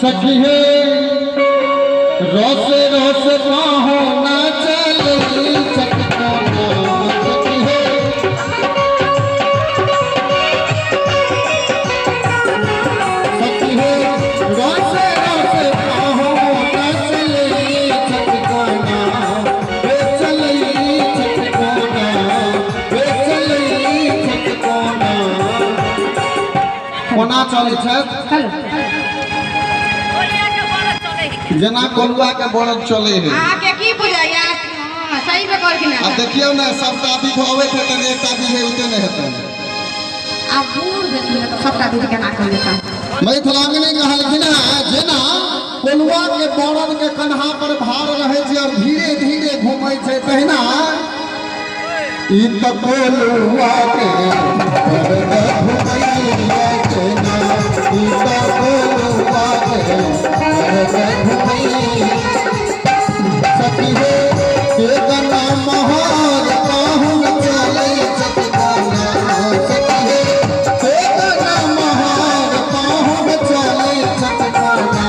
सखी है रोसे रोसे पाहो ना चली चटको सखी है सखी है रोसे रोसे पाहो ना चली चटको वे चली चटको वे चली चटको कोना चले छत जना कोलुआ के बरद चले है आके की बुझाया सही में कर कि ना अब देखियो ना सब ताबी होवे थे त एक ताबी है उते नहीं हेतै अब बूढ़ देखिए तो सबका भी केना कर लेता मैं थलांगनी कहलखिन जना कोलुआ के बरद के कन्हा पर भार रहे छै और धीरे धीरे घूमै छै तहिना ई त कोलुआ के बरद घूमै छै ना ई त कोलुआ के सखी हो बेगना महार पाहुन चले चटकाना सखी हो बेगना महार पाहुन चले चटकाना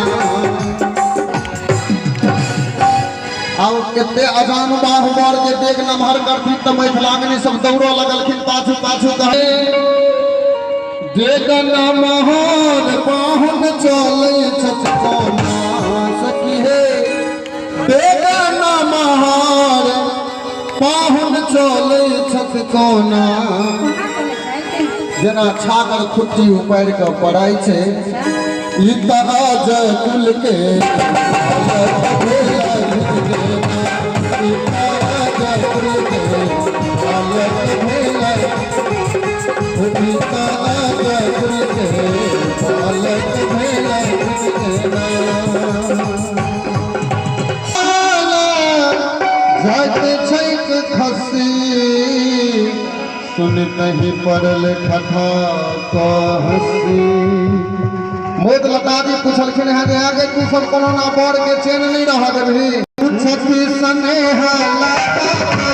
आउ केते अजान बाहुबर के देख नमहर करथि त मैथिलांगनी सब दौड़ो लगलखिन पाछू पाछू कहे बेगना महार पाहुन चले चटकाना सखी है बेगना महार पाहुन चले छटकोना जना छागर खुट्टी उपाड़ के पड़ाई छे ई तराज कुल के सुन कहीं पड़ल ठठा हसी मोद लताजी पूछलखिन है आगे तू सब कोनो ना बड़ के चैन नहीं रह देबही छठी स्नेह लता